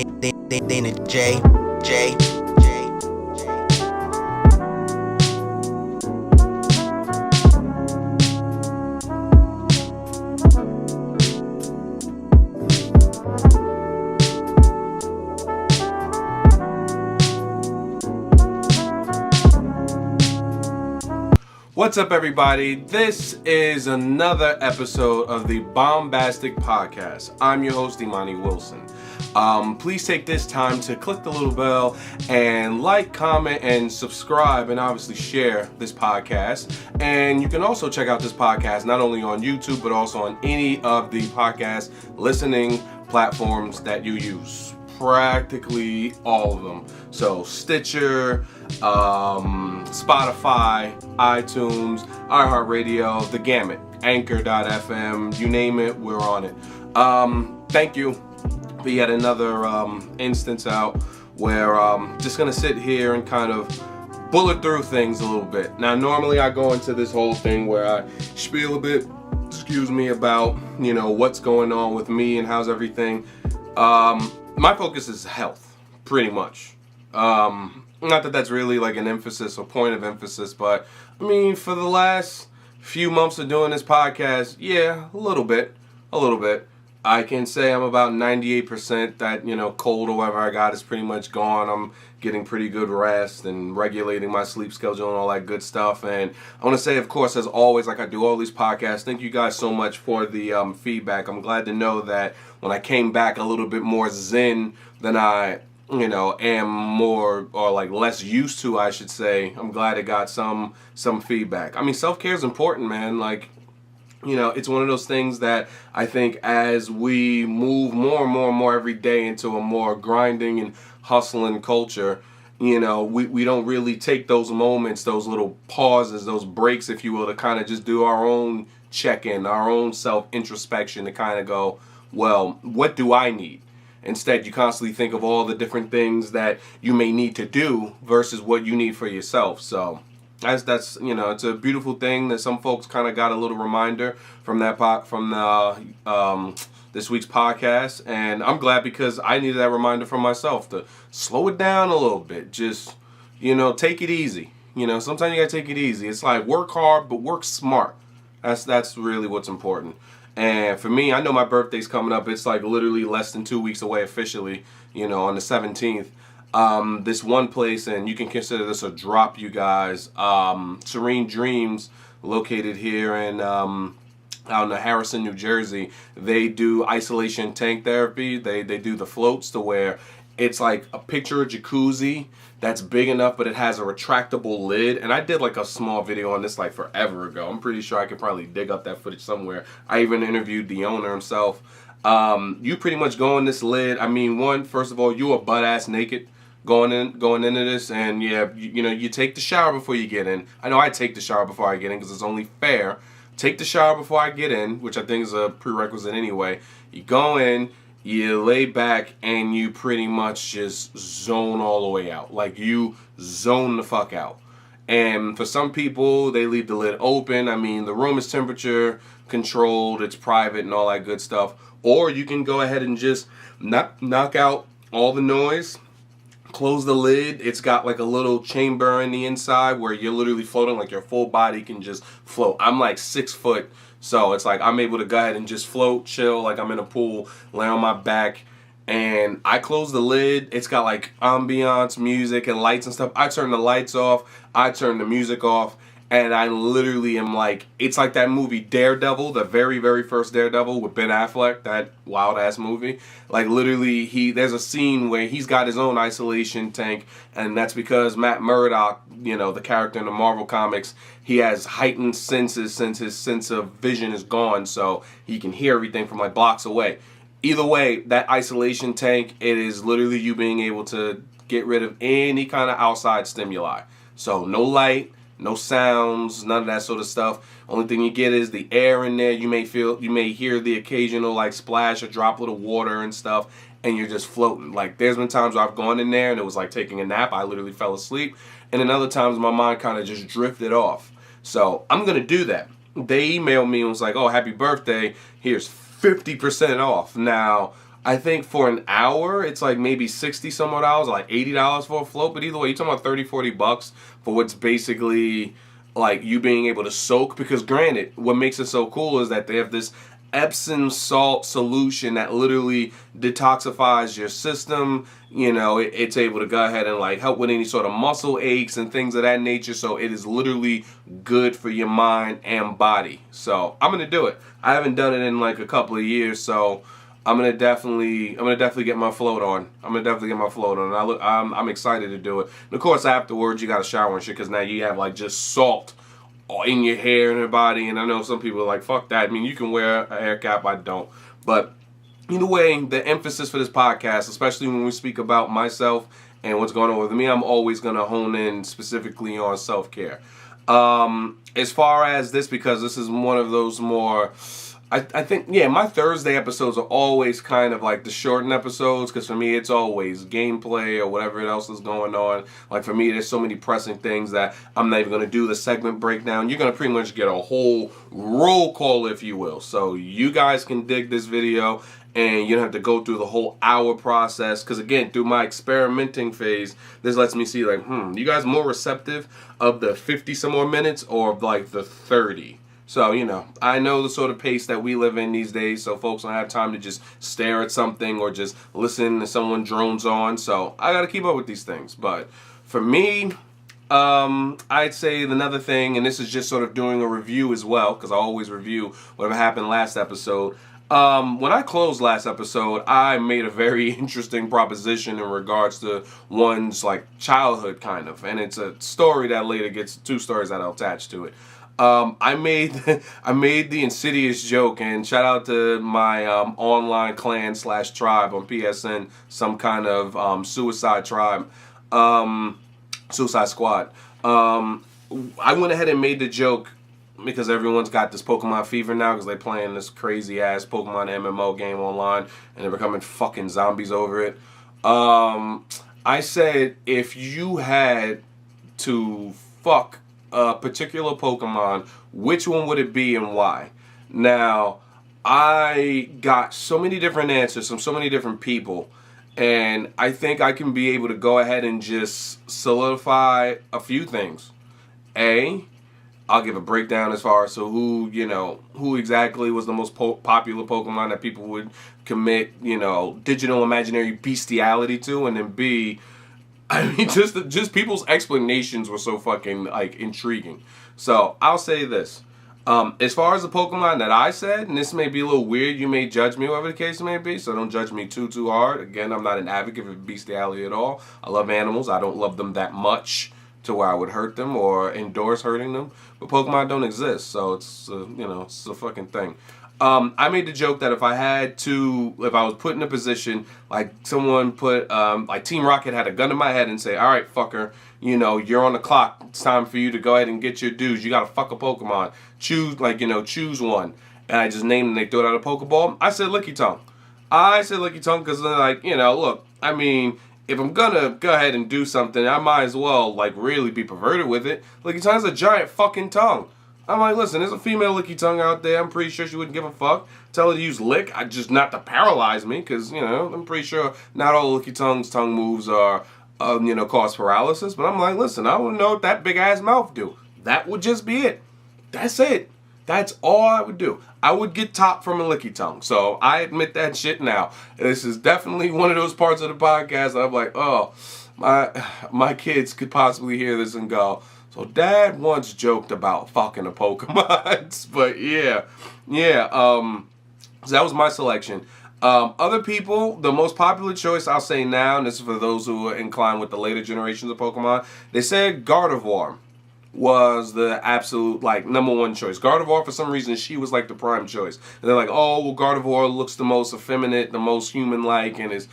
Dana J. What's up, everybody? This is another episode of the Bombastic Podcast. I'm your host, Imani Wilson. Please take this time to click the little bell and like, comment, and subscribe, and obviously share this podcast. And you can also check out this podcast not only on YouTube, but also on any of the podcast listening platforms that you use. Practically all of them. So Stitcher, Spotify, iTunes, iHeartRadio, the gamut, Anchor.fm, you name it, we're on it. Thank you for yet another instance out where just gonna sit here and kind of bullet through things a little bit. Now, normally I go into this whole thing where I spiel a bit, about, what's going on with me and how's everything. My focus is health, pretty much. Not that that's really like an emphasis or point of emphasis, but I mean, for the last few months of doing this podcast, yeah, a little bit. I can say I'm about 98% that, cold or whatever I got is pretty much gone. I'm getting pretty good rest and regulating my sleep schedule and all that good stuff. And I want to say, of course, as always, like I do all these podcasts, thank you guys so much for the feedback. I'm glad to know that when I came back a little bit more zen than I am more or like less used to, I should say. I'm glad it got some feedback. I mean, self-care is important, man. Like, it's one of those things that I think as we move more and more every day into a more grinding and hustling culture, we don't really take those moments, those little pauses, those breaks, if you will, to kind of just do our own check-in, our own self-introspection to kind of go, well, what do I need? Instead, you constantly think of all the different things that you may need to do versus what you need for yourself. So that's it's a beautiful thing that some folks kind of got a little reminder from this week's podcast, and I'm glad because I needed that reminder from myself to slow it down a little bit. Just take it easy. Sometimes you gotta take it easy. It's like work hard, but work smart. That's really what's important. And for me, I know my birthday's coming up. It's like literally less than 2 weeks away officially, on the 17th. This one place, and you can consider this a drop, you guys, Serene Dreams, located here in out in Harrison, New Jersey. They do isolation tank therapy. They do the floats to where it's like a picture jacuzzi that's big enough, but it has a retractable lid. And I did like a small video on this like forever ago. I'm pretty sure I could probably dig up that footage somewhere. I even interviewed the owner himself. You pretty much go in this lid. I mean, first of all, you are butt ass naked going into this, and yeah, you take the shower before you get in. I know I take the shower before I get in because it's only fair. Take the shower before I get in, which I think is a prerequisite anyway. You go in, you lay back, and you pretty much just zone all the way out. Like, you zone the fuck out. And for some people, they leave the lid open. I mean, the room is temperature controlled, it's private and all that good stuff. Or you can go ahead and just knock out all the noise, close the lid. It's got like a little chamber in the inside where you're literally floating, like your full body can just float. I'm like 6 foot, so it's like I'm able to go ahead and just float, chill, like I'm in a pool, lay on my back. And I close the lid. It's got like ambiance music and lights and stuff. I turn the lights off, I turn the music off, and I literally am like, it's like that movie Daredevil, the very, very first Daredevil with Ben Affleck, that wild ass movie. Like, literally, there's a scene where he's got his own isolation tank, and that's because Matt Murdock, the character in the Marvel comics, he has heightened senses since his sense of vision is gone, so he can hear everything from like blocks away. Either way, that isolation tank, it is literally you being able to get rid of any kind of outside stimuli. So no light, no sounds, none of that sort of stuff. Only thing you get is the air in there. You may hear the occasional like splash or droplet of water and stuff, and you're just floating. Like, there's been times where I've gone in there and it was like taking a nap. I literally fell asleep. And then other times my mind kind of just drifted off. So I'm going to do that. They emailed me and was like, oh, happy birthday. Here's 50% off. Now, I think for an hour, it's like maybe 60 some odd dollars, like $80 for a float. But either way, you're talking about 30, $40 for what's basically like you being able to soak. Because granted, what makes it so cool is that they have this Epsom salt solution that literally detoxifies your system. You know, it's able to go ahead and like help with any sort of muscle aches and things of that nature. So it is literally good for your mind and body. So I'm gonna do it. I haven't done it in like a couple of years, so I'm gonna definitely get my float on. And I'm excited to do it. And of course, afterwards you got to shower and shit because now you have like just salt in your hair and your body. And I know some people are like, fuck that. I mean, you can wear a hair cap. I don't. But either way, the emphasis for this podcast, especially when we speak about myself and what's going on with me, I'm always gonna hone in specifically on self-care. As far as this, because this is one of those more, I think, yeah, my Thursday episodes are always kind of like the shortened episodes, because for me it's always gameplay or whatever else is going on. Like for me, there's so many pressing things that I'm not even going to do the segment breakdown. You're going to pretty much get a whole roll call, if you will. So you guys can dig this video and you don't have to go through the whole hour process. Because again, through my experimenting phase, this lets me see like, you guys more receptive of the 50 some more minutes or of like the 30? So, you know, I know the sort of pace that we live in these days, so folks don't have time to just stare at something or just listen to someone drones on. So I got to keep up with these things. But for me, I'd say another thing, and this is just sort of doing a review as well, because I always review whatever happened last episode. When I closed last episode, I made a very interesting proposition in regards to one's like childhood kind of, and it's a story that later gets two stories that I'll attach to it. I made the insidious joke, and shout out to my online clan / tribe on PSN, some kind of suicide tribe, suicide squad. I went ahead and made the joke because everyone's got this Pokemon fever now because they're playing this crazy ass Pokemon MMO game online and they're becoming fucking zombies over it. I said if you had to fuck a particular Pokemon, which one would it be and why? Now, I got so many different answers from so many different people, and I think I can be able to go ahead and just solidify a few things. I'll give a breakdown as far as who exactly was the most popular Pokemon that people would commit, digital imaginary bestiality to, and then B, I mean, just people's explanations were so fucking, like, intriguing. So, I'll say this. As far as the Pokemon that I said, and this may be a little weird, you may judge me, whatever the case may be, so don't judge me too hard. Again, I'm not an advocate for bestiality at all. I love animals. I don't love them that much to where I would hurt them or endorse hurting them. But Pokemon don't exist, so it's, it's a fucking thing. I made the joke that if I was put in a position, like someone put, like Team Rocket had a gun to my head and say, all right, fucker, you're on the clock. It's time for you to go ahead and get your dues. You got to fuck a Pokemon. Choose one. And I just named them. They threw it out a Pokeball. I said Licky Tongue. Because they're like, look, I mean, if I'm gonna go ahead and do something, I might as well, like, really be perverted with it. Licky Tongue's a giant fucking tongue. I'm like, listen, there's a female Licky Tongue out there. I'm pretty sure she wouldn't give a fuck. Tell her to use lick, just not to paralyze me, because, I'm pretty sure not all Licky Tongue's tongue moves are, cause paralysis. But I'm like, listen, I don't know what that big-ass mouth do. That would just be it. That's it. That's all I would do. I would get top from a Licky Tongue. So I admit that shit now. This is definitely one of those parts of the podcast that I'm like, oh, my kids could possibly hear this and go, so Dad once joked about fucking a Pokemon. But yeah. So that was my selection. Other people, the most popular choice I'll say now, and this is for those who are inclined with the later generations of Pokemon, they said Gardevoir was the absolute, like, number one choice. Gardevoir, for some reason, she was, like, the prime choice. And they're like, oh, well, Gardevoir looks the most effeminate, the most human-like, and is,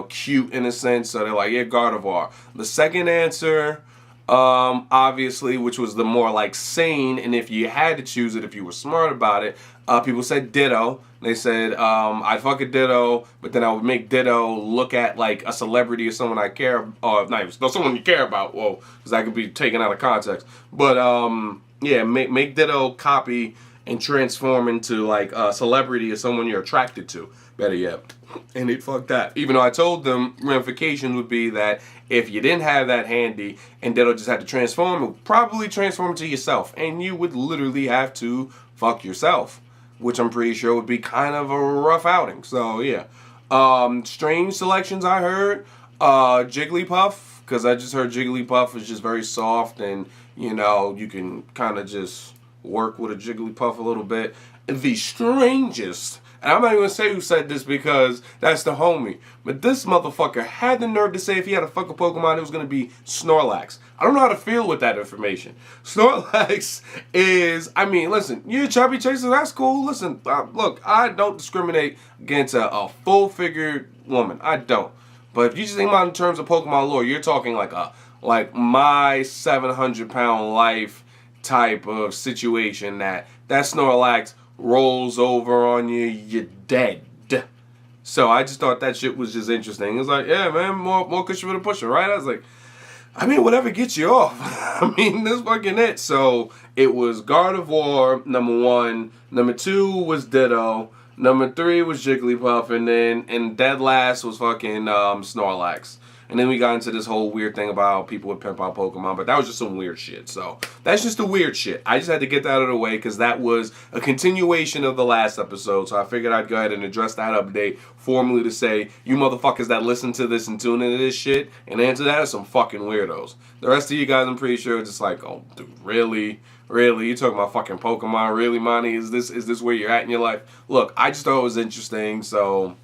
cute in a sense. So they're like, yeah, Gardevoir. The second answer, obviously, which was the more, like, sane, and if you had to choose it, if you were smart about it, people said Ditto. They said, I'd fuck a Ditto, but then I would make Ditto look at, like, a celebrity or someone I care, or not someone you care about, because that could be taken out of context. But, yeah, make Ditto copy and transform into like a celebrity or someone you're attracted to. Better yet. And it fucked that. Even though I told them ramifications would be that if you didn't have that handy and Ditto just had to transform, it would probably transform into yourself. And you would literally have to fuck yourself, which I'm pretty sure would be kind of a rough outing. So yeah. Strange selections I heard. Jigglypuff, because I just heard Jigglypuff is just very soft and, you know, you can kind of just work with a Jigglypuff a little bit. The strangest, and I'm not even going to say who said this because that's the homie, but this motherfucker had the nerve to say if he had a fucking Pokemon, it was going to be Snorlax. I don't know how to feel with that information. Snorlax is, I mean, listen, you're a chubby chaser, that's cool. Listen, look, I don't discriminate against a full-figured woman. I don't. But if you just think about it in terms of Pokemon lore, you're talking like my 700-pound life type of situation that Snorlax rolls over on you, you're dead. So I just thought that shit was just interesting. It was like, yeah, man, more cushion for the pusher, right? I was like, I mean, whatever gets you off. I mean, that's fucking it. So it was Gardevoir, number 1. Number 2 was Ditto. Number 3 was Jigglypuff. And dead last was fucking Snorlax. And then we got into this whole weird thing about how people would pimp out Pokemon, but that was just some weird shit. So that's just the weird shit. I just had to get that out of the way because that was a continuation of the last episode. So I figured I'd go ahead and address that update formally to say, you motherfuckers that listen to this and tune into this shit and answer that are some fucking weirdos. The rest of you guys, I'm pretty sure, are just like, oh, dude, really? Really? You talking about fucking Pokemon? Really, Imani? Is this where you're at in your life? Look, I just thought it was interesting. So,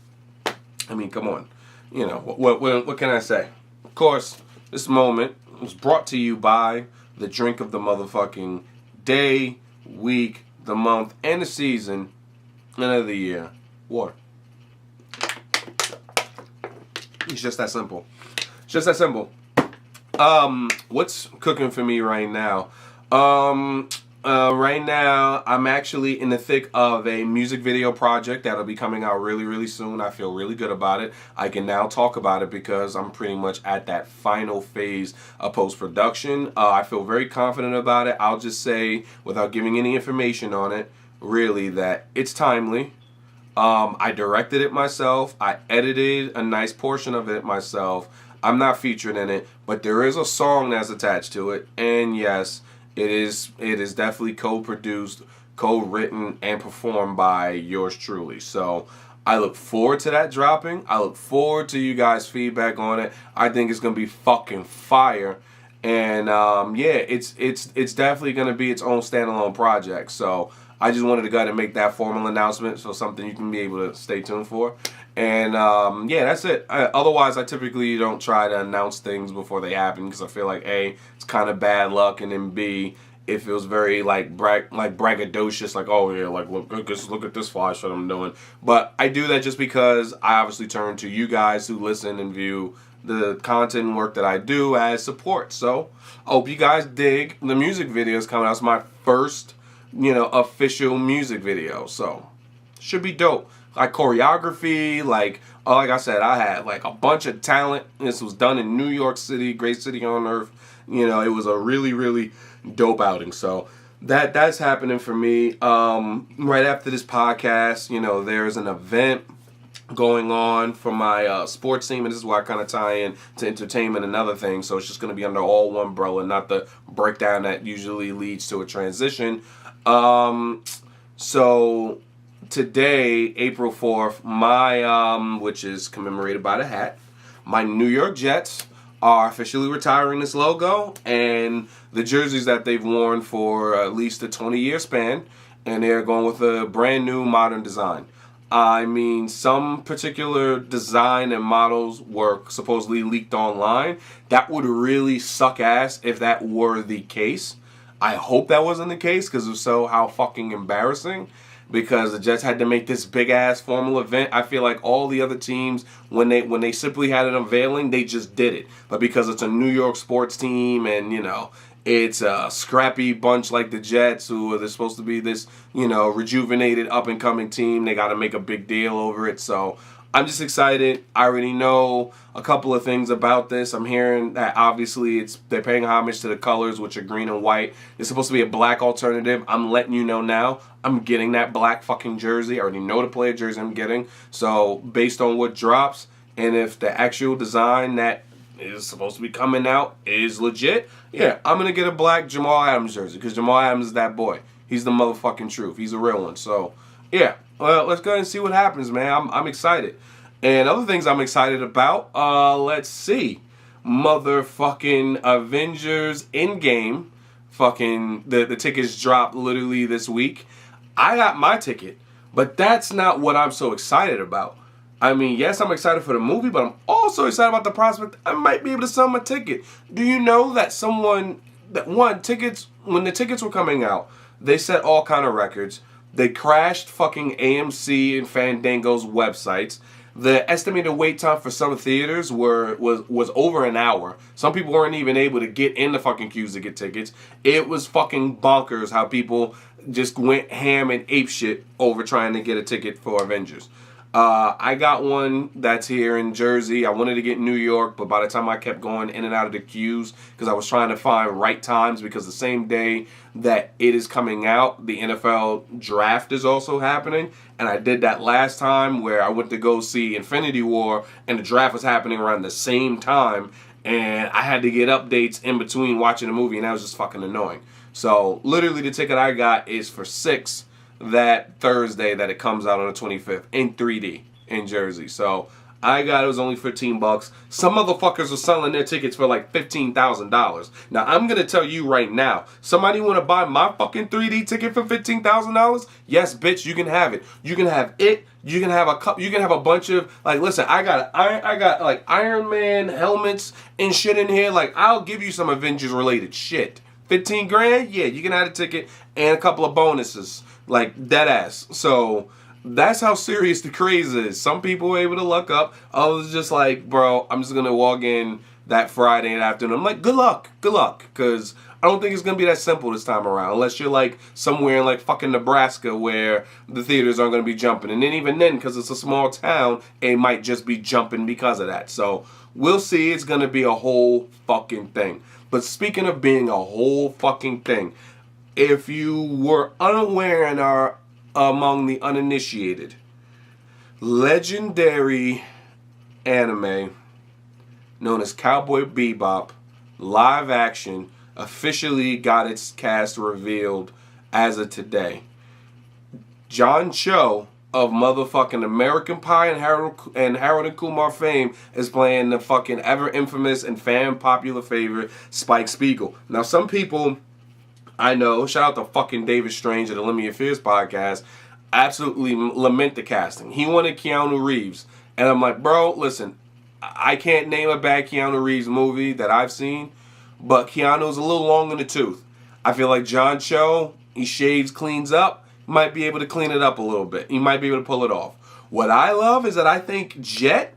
I mean, come on. You know, what can I say? Of course, this moment was brought to you by the drink of the motherfucking day, week, the month, and the season, and of the year. Water. It's just that simple. It's just that simple. What's cooking for me right now? Right now, I'm actually in the thick of a music video project that'll be coming out really, really soon. I feel really good about it. I can now talk about it because I'm pretty much at that final phase of post-production. I feel very confident about it. I'll just say, without giving any information on it, really, that it's timely. I directed it myself. I edited a nice portion of it myself. I'm not featured in it, but there is a song that's attached to it. And yes, it is definitely co-produced, co-written, and performed by yours truly. So I look forward to that dropping. I look forward to you guys' feedback on it. I think it's gonna be fucking fire. And yeah, it's definitely gonna be its own standalone project. So I just wanted to go ahead and make that formal announcement, so something you can be able to stay tuned for. And yeah, that's it. Otherwise, I typically don't try to announce things before they happen because I feel like A, it's kind of bad luck, and then B, it feels very like braggadocious, like, oh yeah, like look at this fly shit I'm doing. But I do that just because I obviously turn to you guys who listen and view the content and work that I do as support. So I hope you guys dig the music videos coming out. It's my first, official music video, so should be dope. Like choreography, like I said, I had like a bunch of talent. This was done in New York City, great city on earth. It was a really, really dope outing. So that's happening for me. Right after this podcast, there's an event going on for my sports team, and this is why I kind of tie in to entertainment and other things. So it's just going to be under all one umbrella, not the breakdown that usually leads to a transition. So today, April 4th, my which is commemorated by the hat, my New York Jets are officially retiring this logo and the jerseys that they've worn for at least a 20-year span, and they're going with a brand new modern design. I mean, some particular design and models were supposedly leaked online. That would really suck ass if that were the case. I hope that wasn't the case, because if so, how fucking embarrassing. Because the Jets had to make this big ass formal event. I feel like all the other teams, when they simply had an unveiling, they just did it. But because it's a New York sports team and it's a scrappy bunch like the Jets, who are supposed to be this rejuvenated up and coming team, they got to make a big deal over it. So I'm just excited. I already know a couple of things about this. I'm hearing that obviously they're paying homage to the colors, which are green and white. It's supposed to be a black alternative. I'm letting you know now. I'm getting that black fucking jersey. I already know the player jersey I'm getting. So based on what drops, and if the actual design that is supposed to be coming out is legit, yeah, I'm going to get a black Jamal Adams jersey, because Jamal Adams is that boy. He's the motherfucking truth. He's a real one. So, yeah. Well, let's go ahead and see what happens, man. I'm excited. And other things I'm excited about, let's see. Motherfucking Avengers Endgame. Fucking, the tickets dropped literally this week. I got my ticket, but that's not what I'm so excited about. I mean, yes, I'm excited for the movie, but I'm also excited about the prospect I might be able to sell my ticket. Do you know that tickets, when the tickets were coming out, they set all kind of records. They crashed fucking AMC and Fandango's websites. The estimated wait time for some theaters was over an hour. Some people weren't even able to get in the fucking queues to get tickets. It was fucking bonkers how people just went ham and ape shit over trying to get a ticket for Avengers. I got one that's here in Jersey. I wanted to get New York, but by the time I kept going in and out of the queues, because I was trying to find right times, because the same day that it is coming out, the NFL draft is also happening. And I did that last time where I went to go see Infinity War, and the draft was happening around the same time. And I had to get updates in between watching the movie, and that was just fucking annoying. So literally the ticket I got is for 6 that Thursday that it comes out on the 25th in 3D in Jersey. So it was only $15. Some motherfuckers are selling their tickets for like $15,000. Now I'm gonna tell you right now, somebody want to buy my fucking 3D ticket for $15,000? Yes, bitch, you can have it. You can have it. You can have you can have a bunch of, like, listen, I got like Iron Man helmets and shit in here. Like, I'll give you some Avengers related shit. 15 grand? Yeah, you can have a ticket and a couple of bonuses. Like, dead ass. So that's how serious the craze is. Some people were able to luck up. Others just like, bro, I'm just going to walk in that Friday afternoon. I'm like, good luck. Because I don't think it's going to be that simple this time around. Unless you're like somewhere in like fucking Nebraska where the theaters aren't going to be jumping. And then even then, because it's a small town, it might just be jumping because of that. So we'll see. It's going to be a whole fucking thing. But speaking of being a whole fucking thing, if you were unaware and are among the uninitiated, legendary anime known as Cowboy Bebop live action officially got its cast revealed as of today. John Cho of motherfucking American Pie and Harold and Kumar fame is playing the fucking ever infamous and fan popular favorite Spike Spiegel. Now some people I know, shout out to fucking David Strange of the Limit Your Fears podcast, absolutely lament the casting. He wanted Keanu Reeves. And I'm like, bro, listen, I can't name a bad Keanu Reeves movie that I've seen, but Keanu's a little long in the tooth. I feel like John Cho, he shaves, cleans up, might be able to clean it up a little bit. He might be able to pull it off. What I love is that I think Jet,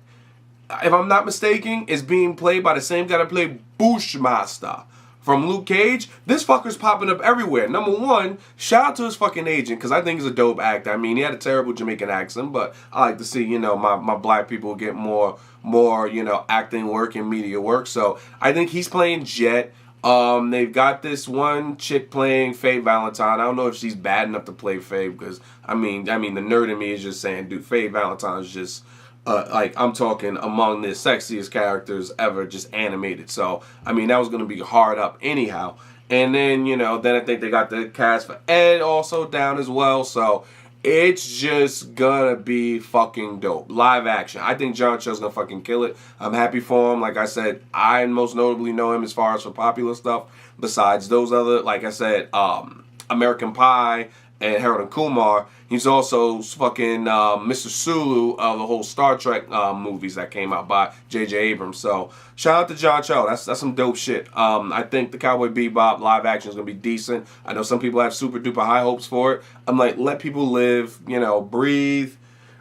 if I'm not mistaken, is being played by the same guy that played Bushmaster from Luke Cage. This fucker's popping up everywhere. Number one, shout out to his fucking agent, because I think he's a dope actor. I mean, he had a terrible Jamaican accent, but I like to see, my black people get more, acting work and media work. So I think he's playing Jet. They've got this one chick playing Faye Valentine. I don't know if she's bad enough to play Faye, because I mean, the nerd in me is just saying, dude, Faye Valentine is just I'm talking among the sexiest characters ever, just animated. So, I mean, that was going to be hard up anyhow. And then, then I think they got the cast for Ed also down as well. So, it's just going to be fucking dope. Live action. I think John Cho's going to fucking kill it. I'm happy for him. Like I said, I most notably know him as far as for popular stuff. Besides those other, like I said, American Pie and Harold and Kumar. He's also fucking Mr. Sulu of the whole Star Trek movies that came out by J.J. Abrams. So shout out to John Cho. That's some dope shit. I think the Cowboy Bebop live action is going to be decent. I know some people have super duper high hopes for it. I'm like, let people live, breathe,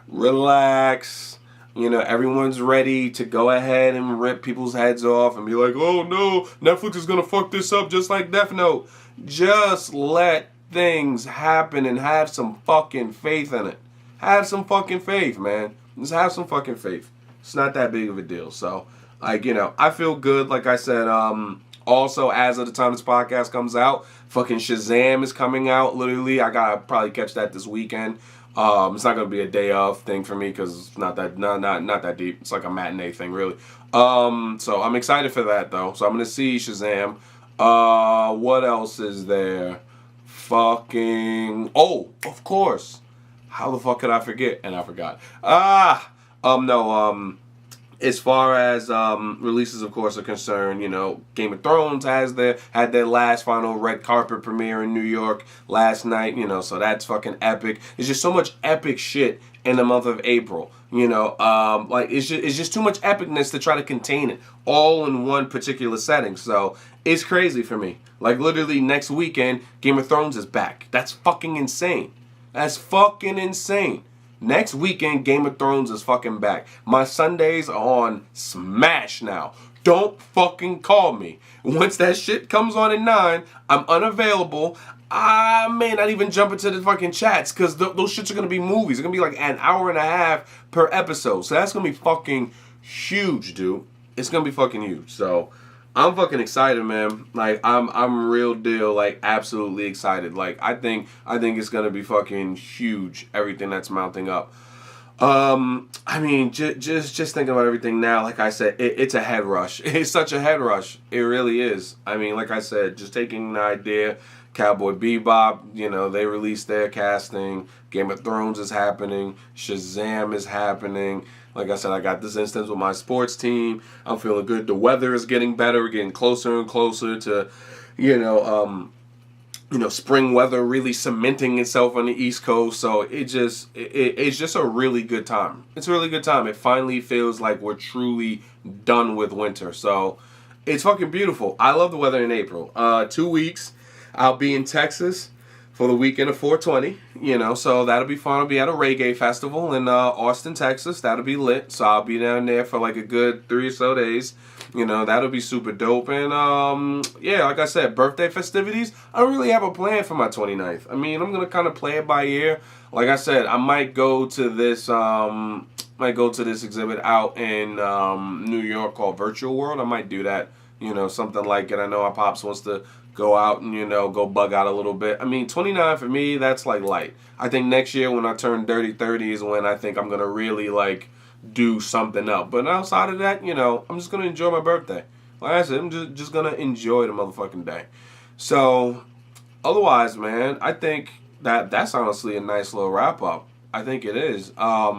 relax. Everyone's ready to go ahead and rip people's heads off and be like, oh no, Netflix is going to fuck this up just like Death Note. Just let things happen and have some fucking faith in it. Have some fucking faith, man. Just have some fucking faith. It's not that big of a deal. So, like, I feel good. Like I said, also, as of the time this podcast comes out, fucking Shazam is coming out. Literally, I gotta probably catch that this weekend. It's not gonna be a day of thing for me because it's not that deep. It's like a matinee thing, really. So I'm excited for that though. So I'm gonna see Shazam. What else is there? Fucking of course. How the fuck could I forget? And I forgot. No. As far as releases, of course, are concerned, Game of Thrones had their last final red carpet premiere in New York last night, so that's fucking epic. There's just so much epic shit in the month of April, like it's just too much epicness to try to contain it all in one particular setting. So it's crazy for me. Like literally next weekend, Game of Thrones is back. That's fucking insane. That's fucking insane. Next weekend, Game of Thrones is fucking back. My Sundays are on smash now. Don't fucking call me. Once that shit comes on at 9, I'm unavailable. I may not even jump into the fucking chats because those shits are going to be movies. It's going to be like an hour and a half per episode. So that's going to be fucking huge, dude. It's going to be fucking huge. So I'm fucking excited, man. Like I'm real deal, like absolutely excited. Like I think it's gonna be fucking huge. Everything that's mounting up. I mean, just thinking about everything now. Like I said, it's a head rush. It's such a head rush. It really is. I mean, like I said, just taking an idea. Cowboy Bebop, they released their casting. Game of Thrones is happening. Shazam is happening. Like I said, I got this instance with my sports team. I'm feeling good. The weather is getting better. We're getting closer and closer to, spring weather really cementing itself on the East Coast. So it's just a really good time. It's a really good time. It finally feels like we're truly done with winter. So it's fucking beautiful. I love the weather in April. 2 weeks, I'll be in Texas for the weekend of 420, so that'll be fun. I'll be at a reggae festival in Austin, Texas. That'll be lit. So I'll be down there for like a good 3 or so days. That'll be super dope. And like I said, birthday festivities. I don't really have a plan for my 29th. I mean, I'm gonna kind of play it by ear. Like I said, I might go to this exhibit out in New York called Virtual World. I might do that. Something like it. I know our pops wants to go out and, go bug out a little bit. I mean, 29 for me, that's like light. I think next year when I turn 30 is when I think I'm going to really like do something up. But outside of that, I'm just going to enjoy my birthday. Like I said, I'm just going to enjoy the motherfucking day. So, otherwise, man, I think that's honestly a nice little wrap up. I think it is. I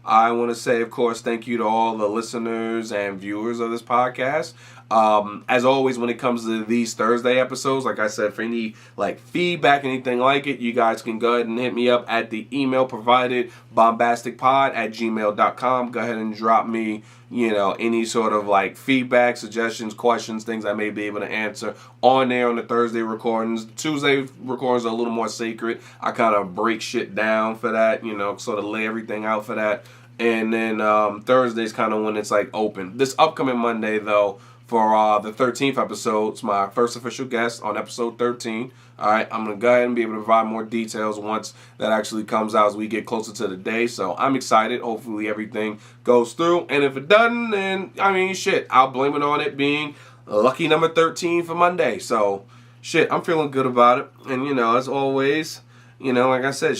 want to say, of course, thank you to all the listeners and viewers of this podcast. As always, when it comes to these Thursday episodes, like I said, for any like feedback, anything like it, you guys can go ahead and hit me up at the email provided, bombasticpod@gmail.com. Go ahead and drop me, any sort of like feedback, suggestions, questions, things I may be able to answer on there on the Thursday recordings. Tuesday recordings are a little more sacred. I kind of break shit down for that, sort of lay everything out for that. And then Thursday's kind of when it's like open. This upcoming Monday, though, for the 13th episode, it's my first official guest on episode 13. All right, I'm going to go ahead and be able to provide more details once that actually comes out as we get closer to the day. So I'm excited. Hopefully everything goes through. And if it doesn't, then, I mean, shit, I'll blame it on it being lucky number 13 for Monday. So, shit, I'm feeling good about it. And, as always, like I said,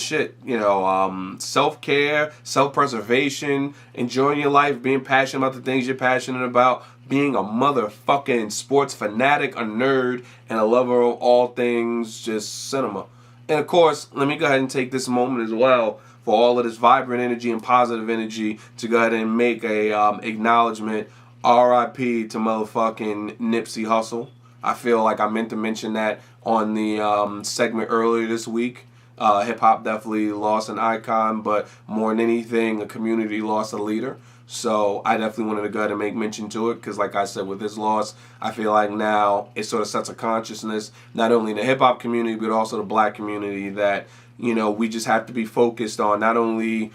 self-care, self-preservation, enjoying your life, being passionate about the things you're passionate about, being a motherfucking sports fanatic, a nerd, and a lover of all things just cinema. And of course, let me go ahead and take this moment as well for all of this vibrant energy and positive energy to go ahead and make a acknowledgement, RIP to motherfucking Nipsey Hussle. I feel like I meant to mention that on the segment earlier this week. Hip-hop definitely lost an icon, but more than anything, the community lost a leader. So I definitely wanted to go ahead and make mention to it because, like I said, with his loss, I feel like now it sort of sets a consciousness, not only in the hip-hop community, but also the black community that, we just have to be focused on not only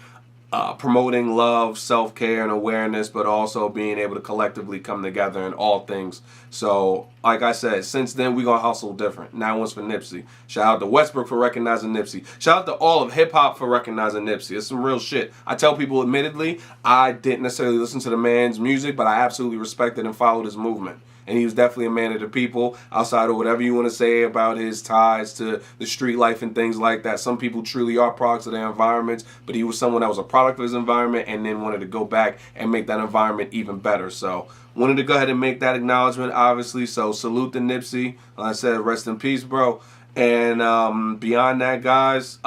promoting love, self-care, and awareness, but also being able to collectively come together in all things. So like I said, since then we gonna hustle different. Now one's for Nipsey. Shout out to Westbrook for recognizing Nipsey. Shout out to all of hip hop for recognizing Nipsey. It's some real shit. I tell people, admittedly, I didn't necessarily listen to the man's music, but I absolutely respected and followed his movement. And he was definitely a man of the people, outside of whatever you want to say about his ties to the street life and things like that. Some people truly are products of their environments, but he was someone that was a product of his environment and then wanted to go back and make that environment even better. So wanted to go ahead and make that acknowledgement, obviously. So salute to Nipsey. Like I said, rest in peace, bro. And beyond that, guys,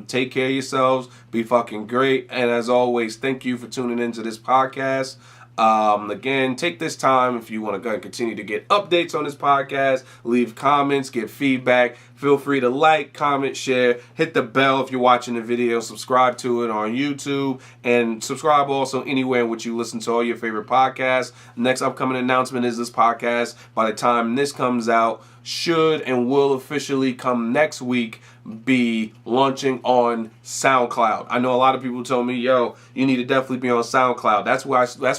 take care of yourselves. Be fucking great. And as always, thank you for tuning into this podcast. Again, take this time if you want to go and continue to get updates on this podcast, leave comments, give feedback. Feel free to like, comment, share, hit the bell if you're watching the video, subscribe to it on YouTube, and subscribe also anywhere in which you listen to all your favorite podcasts. Next upcoming announcement is this podcast. By the time this comes out, should and will officially come next week, be launching on SoundCloud. I know a lot of people told me, yo, you need to definitely be on SoundCloud. That's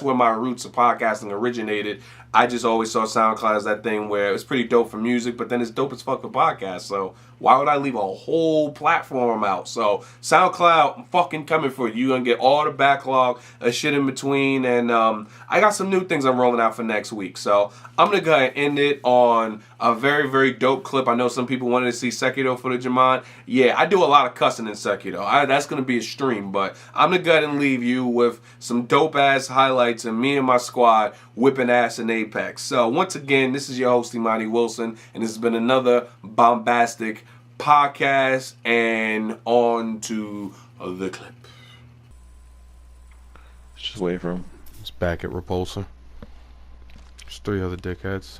where my roots of podcasting originated. I just always saw SoundCloud as that thing where it's pretty dope for music, but then it's dope as fuck for podcasts. So why would I leave a whole platform out? So SoundCloud, I'm fucking coming for you. You're going to get all the backlog of shit in between. And I got some new things I'm rolling out for next week. So I'm going to go ahead and end it on a very, very dope clip. I know some people wanted to see Sekiro footage of mine. Yeah, I do a lot of cussing in Sekiro. That's going to be a stream. But I'm going to go ahead and leave you with some dope-ass highlights of me and my squad whipping ass in Apex. So once again, this is your host, Imani Wilson. And this has been another bombastic podcast, and on to the clip. Just wait for him. It's back at Repulsor. There's 3 other dickheads.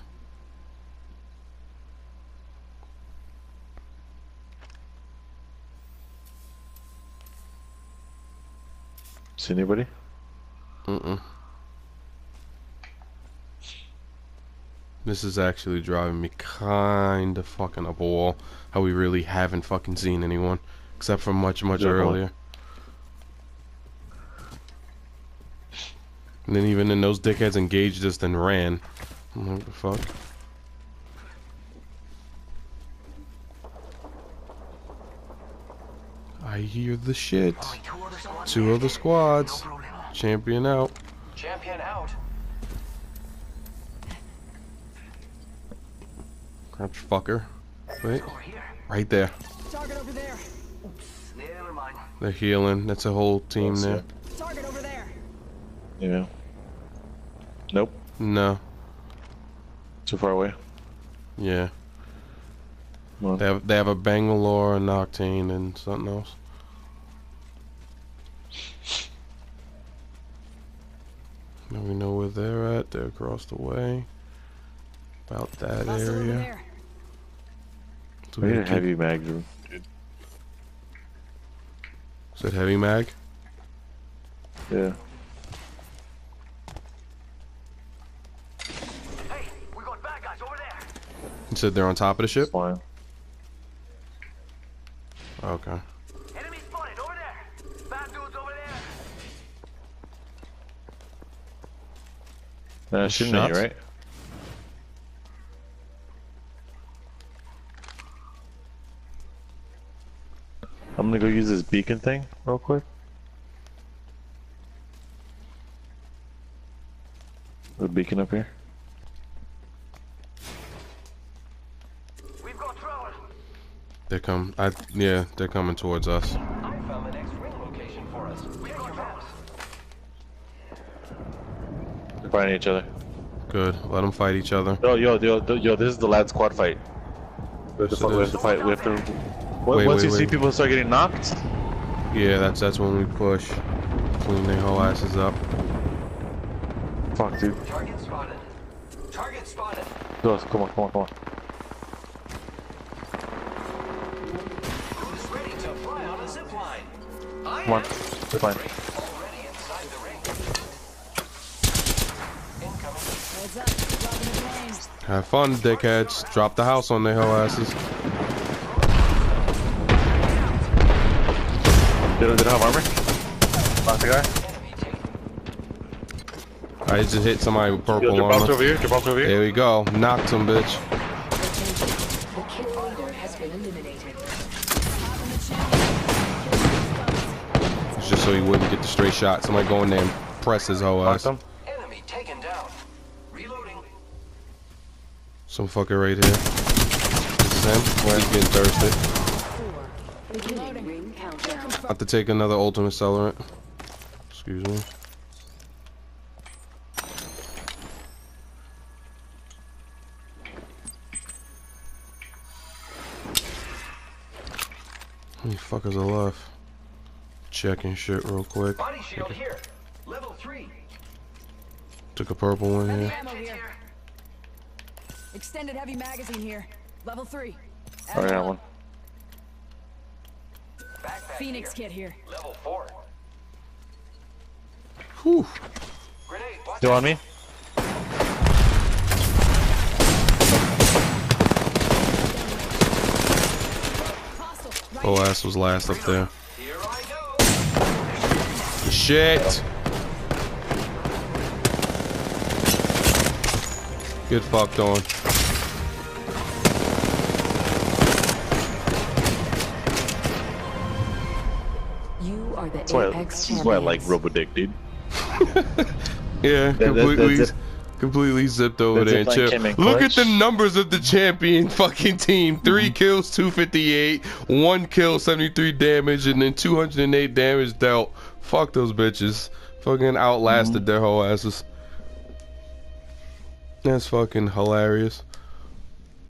See anybody? This is actually driving me kind of fucking up a wall. How we really haven't fucking seen anyone. Except for much earlier. And then even then those dickheads engaged us then ran. I'm like, what the fuck? I hear the shit. 2 other squads. Champion out. Champion out. Crouch fucker. Wait. Right there. Target over there. Oops, never mind. They're healing. That's a whole team there. Target over there. Yeah. Nope. No. Too far away. Yeah. Come on. They have a Bangalore, an Octane, and something else. Now we know where they're at. They're across the way. About that area. So We need a heavy mag, dude. Is it heavy mag? Yeah. Hey, we got bad guys over there. You said they're on top of the ship? Fine. Okay. Enemy spotted over there. Bad dudes over there. Shooting at you, Shots? right? I'm gonna go use this beacon thing real quick. The beacon up here. We've got trouble. They're coming towards us. I found the next ring location for us. We've got maps. They're fighting each other. Good. Let them fight each other. Yo, this is the lad squad fight. We have to fight. We have to. Once you see people start getting knocked. Yeah, that's when we push. Clean their whole asses up. Fuck, dude. Target spotted. Target spotted. Go, come on. Who's ready to fly on a zip line? Come on. They're fine. Already inside the ring. Incoming. Heads up, dropping the planes. Have fun, dickheads. Drop the house on their whole asses. They don't have armor? Lost the guy? Enemy taken. I just hit somebody with purple Yo, armor. over here. Jump over here. There we go. Knocked him, bitch. The kill leader has been eliminated. It's just so he wouldn't get the straight shot. Somebody go in there and press his whole ass. Knocked him. Enemy taken down. Reloading. Some fucker right here. This is him. Well, he's getting thirsty. Beginning ring countdown. I have to take another ultimate accelerant. Excuse me. How many fuckers are left? Checking shit real quick. Body shield here. Level 3. Took a purple one here. Ammo here. Extended heavy magazine here. Level 3. Oh, yeah, one. Backpack Phoenix here. kit here. Level 4. Whew. Grenade. Watch Still out. on me? Hostile. Right Whole ass was last up there. Here I go. Shit. Get fucked on. You are the That's why, Apex this is why I like champions. Robodick, dude. Yeah, completely zipped over the there and zipline chill. came in Look at clutch. the numbers of the champion fucking team. 3 kills, 258, 1 kill, 73 damage, and then 208 damage dealt. Fuck those bitches. Fucking outlasted their whole asses. That's fucking hilarious.